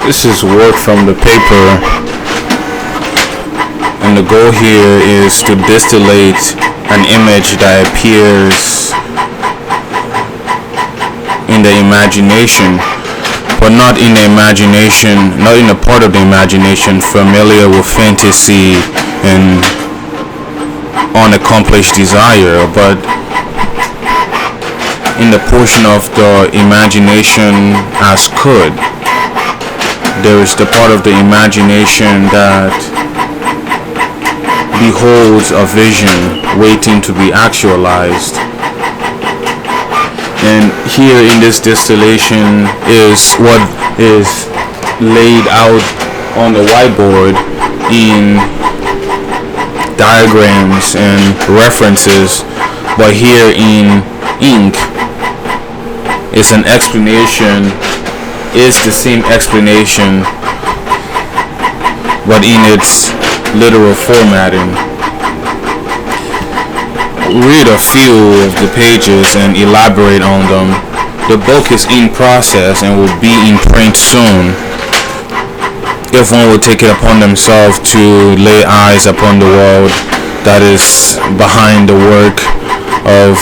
This is work from the paper, and the goal here is to distillate an image that appears in the imagination, but not in the imagination, not in a part of the imagination familiar with fantasy and unaccomplished desire, but in the portion of the imagination as could. There is the part of the imagination that beholds a vision waiting to be actualized. And here in this distillation is what is laid out on the whiteboard in diagrams and references, but here in ink is an explanation, is the same explanation, but in its literal formatting. Read a few of the pages and elaborate on them. The book is in process and will be in print soon. If one will take it upon themselves to lay eyes upon the world that is behind the work of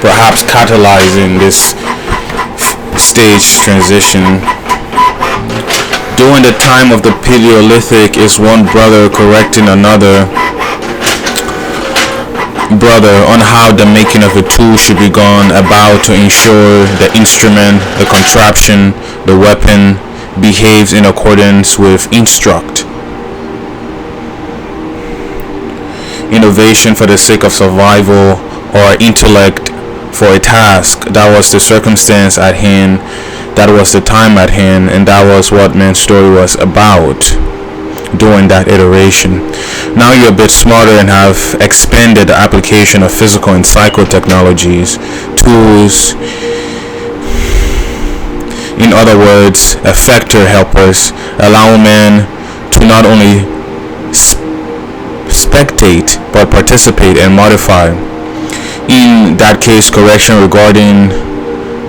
perhaps catalyzing this stage transition. During the time of the Paleolithic is one brother correcting another brother on how the making of a tool should be gone about to ensure the instrument, the contraption, the weapon behaves in accordance with instruct. Innovation for the sake of survival, or intellect for a task. That was the circumstance at hand, that was the time at hand, and that was what man's story was about during that iteration. Now you're a bit smarter and have expanded the application of physical and psychotechnologies, tools, in other words, effector helpers, allow man to not only spectate but participate and modify. In that case, correction regarding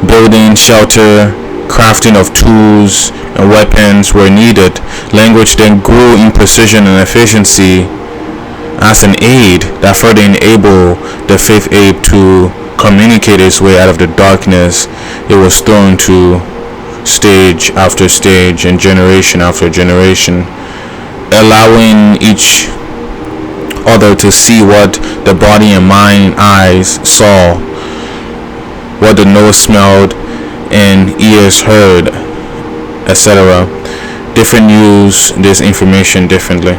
building, shelter, crafting of tools and weapons were needed. Language then grew in precision and efficiency as an aid that further enabled the fifth ape to communicate its way out of the darkness it was thrown to, stage after stage and generation after generation, allowing each other to see what the body and mind eyes saw, what the nose smelled and ears heard, etc. Different use this information differently.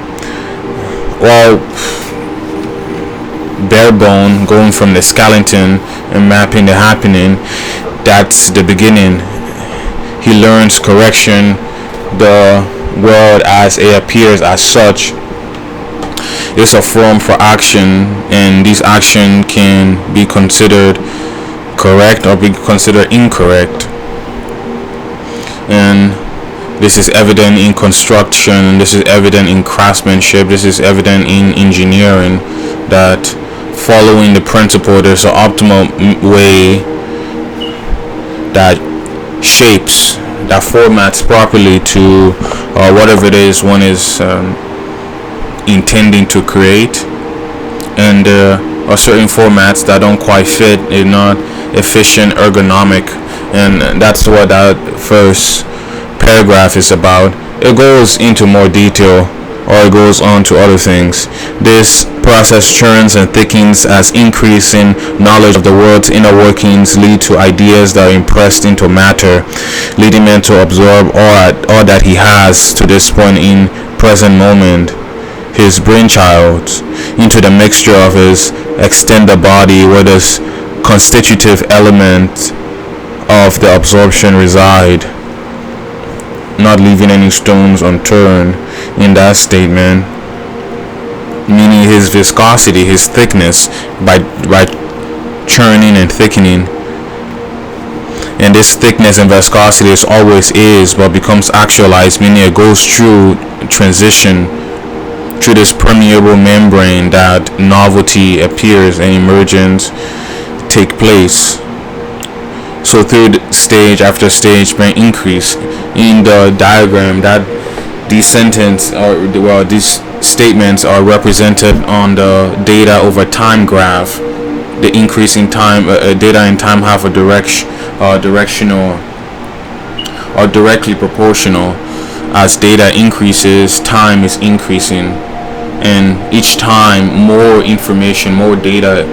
Well, bare bone, going from the skeleton and mapping the happening, that's the beginning. He learns correction, the world as it appears as such is a form for action, and this action can be considered correct or be considered incorrect. And this is evident in construction, this is evident in craftsmanship, this is evident in engineering, that following the principle, there's an optimal way that shapes, that formats properly to whatever it is one is intending to create, and are certain formats that don't quite fit, they're not efficient, ergonomic, and that's what that first paragraph is about. It goes into more detail, or it goes on to other things. This process churns and thickens as increasing knowledge of the world's inner workings lead to ideas that are impressed into matter, leading man to absorb all that he has to this point in present moment, his brainchild, into the mixture of his extended body where this constitutive element of the absorption reside, not leaving any stones unturned in that statement, meaning his viscosity, his thickness, by churning and thickening. And this thickness and viscosity is always is, but becomes actualized, meaning it goes through transition, through this permeable membrane that novelty appears and emergence take place. So through stage after stage may increase. In the diagram, that these sentence or well these statements are represented on the data over time graph. The increase in time, data in time have a directional or directly proportional. As data increases, time is increasing, and each time more information, more data,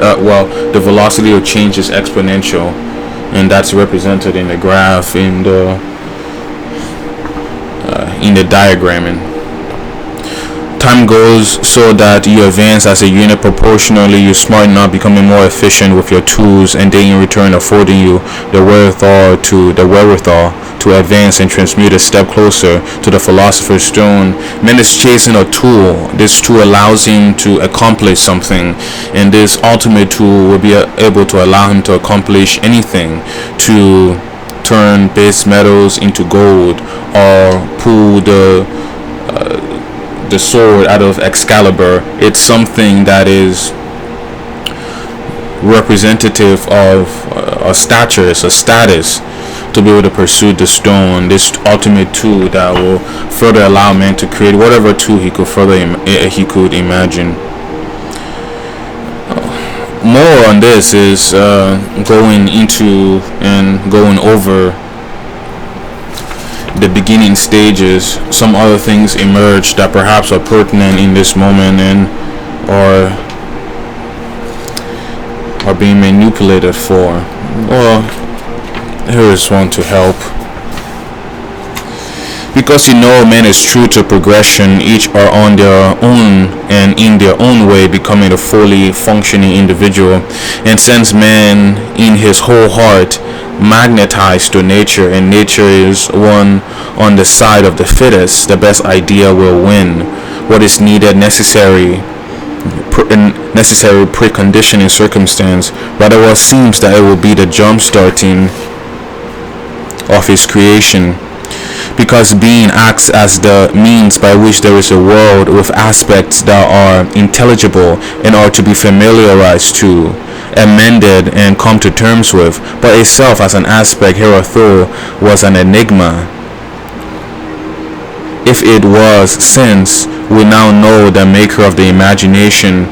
the velocity of change is exponential, and that's represented in the graph in the diagramming. Time goes so that you advance as a unit proportionally. You smarten up, becoming more efficient with your tools, and they in return affording you the wherewithal to advance and transmute a step closer to the philosopher's stone. Man is chasing a tool. This tool allows him to accomplish something, and this ultimate tool will be able to allow him to accomplish anything, to turn base metals into gold, or pull the sword out of Excalibur. It's something that is representative of a stature, it's a status, to be able to pursue the stone, this ultimate tool that will further allow man to create whatever tool he could imagine. More on this is going into and going over the beginning stages. Some other things emerge that perhaps are pertinent in this moment and are being manipulated for. Well, here is one to help. Because man is true to progression, each are on their own and in their own way becoming a fully functioning individual, and since man in his whole heart magnetized to nature, and nature is one on the side of the fittest, the best idea will win. What is needed, necessary preconditioning circumstance, rather what seems that it will be the jump starting of his creation. Because being acts as the means by which there is a world with aspects that are intelligible and are to be familiarized to, amended, and come to terms with, but itself as an aspect hereof was an enigma. If it was, since we now know the maker of the imagination,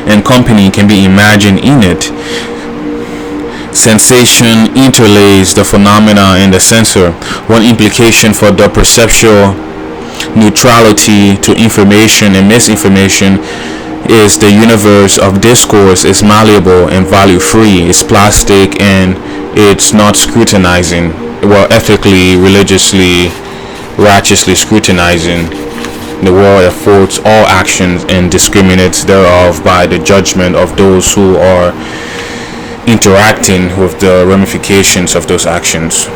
and company can be imagined in it, sensation interlays the phenomena and the sensor. One implication for the perceptual neutrality to information and misinformation is the universe of discourse is malleable and value free, it's plastic, and it's not scrutinizing, ethically, religiously, righteously scrutinizing. The world affords all actions and discriminates thereof by the judgment of those who are interacting with the ramifications of those actions.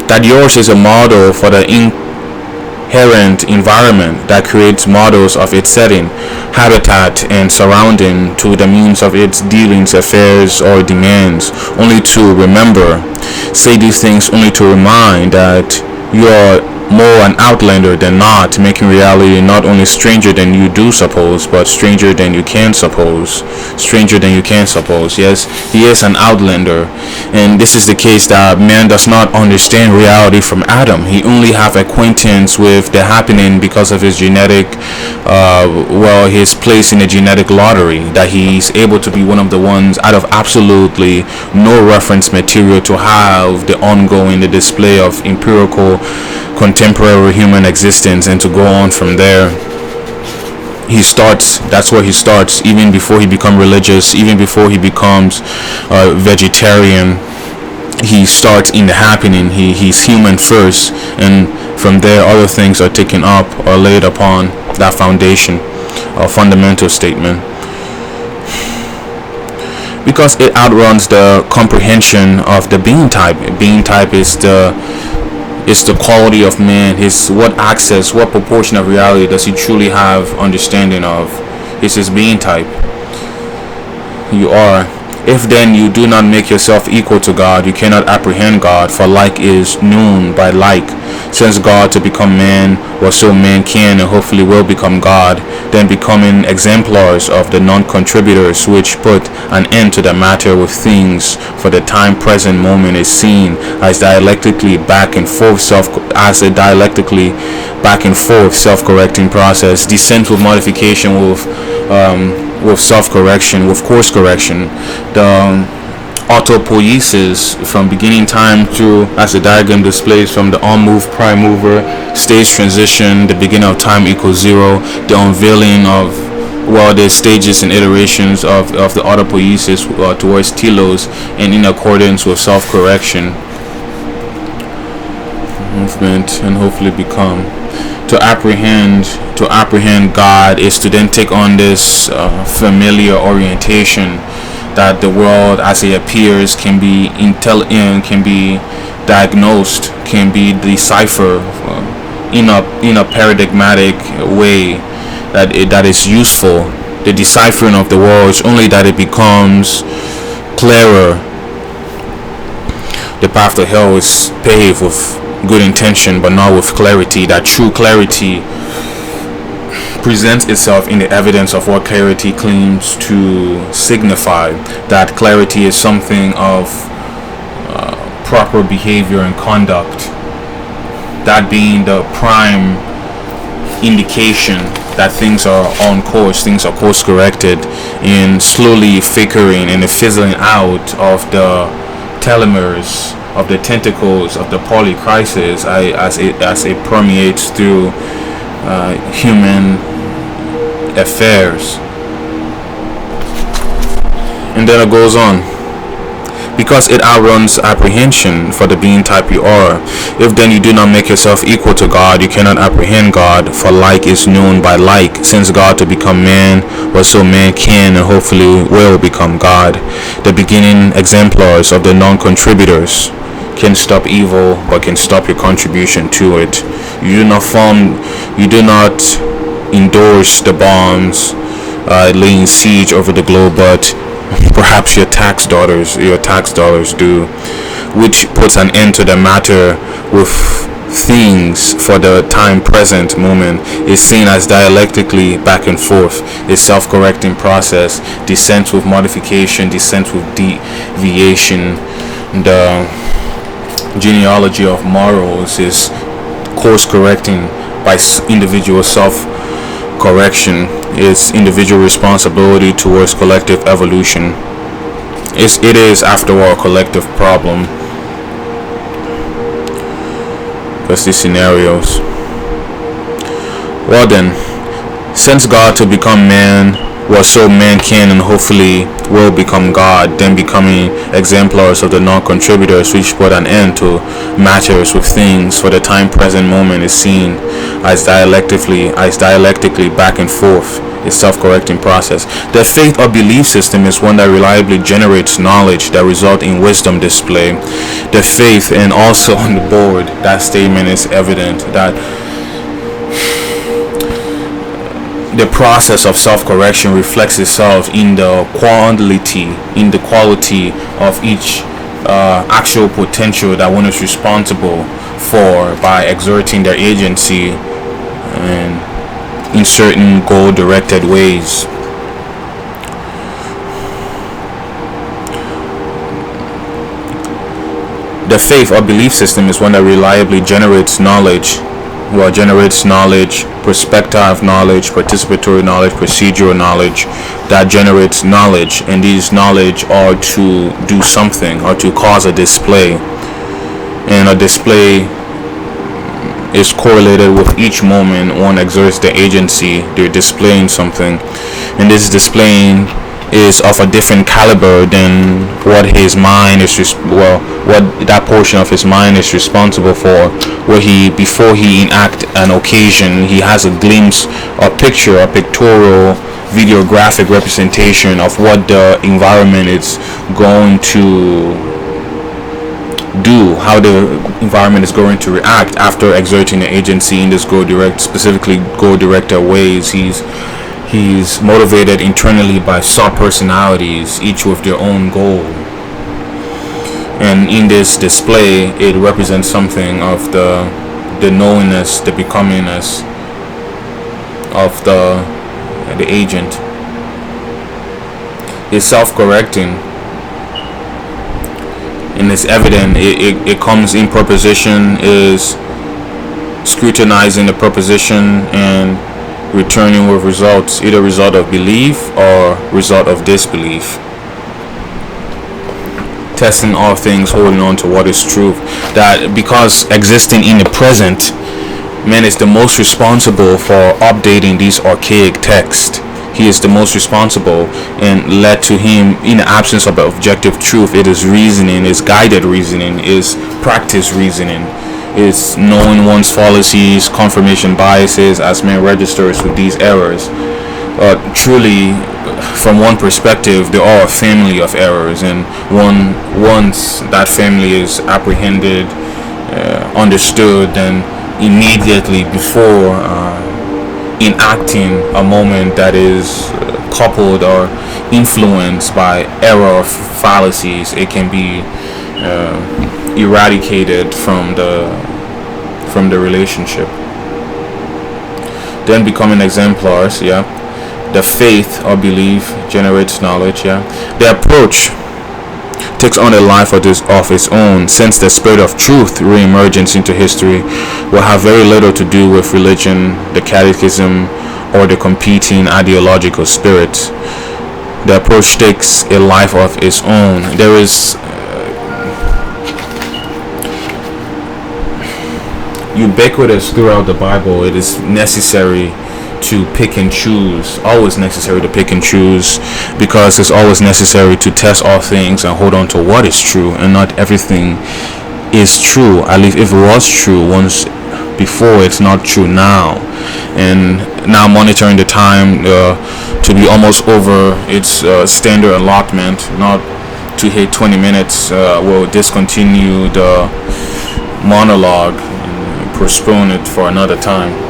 That yours is a model for the inherent environment that creates models of its setting, habitat, and surrounding to the means of its dealings, affairs, or demands. Only to remember, say these things only to remind that you are more an outlander than not, making reality not only stranger than you do suppose, but stranger than you can suppose. Yes, he is an outlander, and this is the case that man does not understand reality from Adam. He only have acquaintance with the happening because of his genetic his place in the genetic lottery, that he's able to be one of the ones out of absolutely no reference material to have the ongoing, the display of empirical contemporary human existence, and to go on from there. That's where he starts, even before he becomes religious, even before he becomes vegetarian. He starts in the happening. He's human first, and from there other things are taken up or laid upon that foundation or fundamental statement, because it outruns the comprehension of the being type. Being type is the quality of man, what proportion of reality does he truly have understanding of. It's his being type. You are If then you do not make yourself equal to God, you cannot apprehend God, for like is known by like. Since God to become man, or so man can and hopefully will become God, then becoming exemplars of the non-contributors, which put an end to the matter with things for the time present moment, is seen as dialectically back and forth self-correcting process, descent with modification, with self-correction, with course correction. The autopoiesis from beginning time through, as the diagram displays, from the unmoved prime mover stage transition, the beginning of time equals zero, the unveiling of, well, the stages and iterations of the autopoiesis towards telos, and in accordance with self-correction, movement, and hopefully become. To apprehend God is to then take on this familiar orientation that the world as it appears can be can be diagnosed, can be deciphered in a paradigmatic way that is useful. The deciphering of the world is only that it becomes clearer. The path to hell is paved with good intention but not with clarity. That true clarity presents itself in the evidence of what clarity claims to signify. That clarity is something of proper behavior and conduct, that being the prime indication that things are on course, things are course corrected, in slowly flickering and the fizzling out of the telomeres, of the tentacles of the polycrisis as it permeates through human affairs. And then it goes on. Because it outruns apprehension for the being type you are. If then you do not make yourself equal to God, you cannot apprehend God, for like is known by like. Since God to become man, or so man can and hopefully will become God. The beginning exemplars of the non-contributors can stop evil, but can stop your contribution to it. You do not endorse the bombs laying siege over the globe, but perhaps your tax dollars do, which puts an end to the matter with things for the time present moment, is seen as dialectically back and forth, a self-correcting process, descent with modification, descent with deviation. The genealogy of morals is course correcting by individual self-correction. Is individual responsibility towards collective evolution. It is after all a collective problem. Because these scenarios. Well then, since God to become man, was so man can and hopefully will become God, then becoming exemplars of the non-contributors, which put an end to matters with things for the time present moment, is seen as dialectically back and forth, a self-correcting process. The faith or belief system is one that reliably generates knowledge that result in wisdom display. The faith, and also on the board, that statement is evident that the process of self-correction reflects itself in the quality of each actual potential that one is responsible for by exerting their agency and in certain goal-directed ways. The faith or belief system is one that reliably generates knowledge, perspective knowledge, participatory knowledge, procedural knowledge, that generates knowledge, and these knowledge are to do something or to cause a display, and a display is correlated with each moment one exerts the agency. They're displaying something, and this displaying is of a different caliber than what his mind is what that portion of his mind is responsible for, where before he enact an occasion, he has a glimpse, a picture, a pictorial videographic representation of what the environment is going to do, how the environment is going to react after exerting the agency in this specifically goal directed ways. He's He's motivated internally by sub-personalities, each with their own goal. And in this display, it represents something of the knowingness, the becomingness of the agent. It's self-correcting, and it's evident. It comes in proposition, is scrutinizing the proposition and returning with results, either result of belief or result of disbelief. Testing all things, holding on to what is true. That because existing in the present, man is the most responsible for updating these archaic texts. He is the most responsible, and led to him, in the absence of objective truth, it is reasoning, is guided reasoning, is practice reasoning, is knowing one's fallacies, confirmation biases, as man registers with these errors. Truly, from one perspective, they are a family of errors, and once that family is apprehended, understood, then immediately before enacting a moment that is coupled or influenced by error or fallacies, it can be eradicated from the relationship. Then becoming exemplars, the faith or belief generates knowledge, the approach takes on a life of its own, since the spirit of truth re-emergence into history will have very little to do with religion, the catechism, or the competing ideological spirits. The approach takes a life of its own. There is ubiquitous throughout the Bible. It is necessary to pick and choose, always necessary to pick and choose, because it's always necessary to test all things and hold on to what is true, and not everything is true. At least if it was true once before, it's not true now. And now monitoring the time to be almost over its standard allotment, not to hit 20 minutes, will discontinue the monologue and postpone it for another time.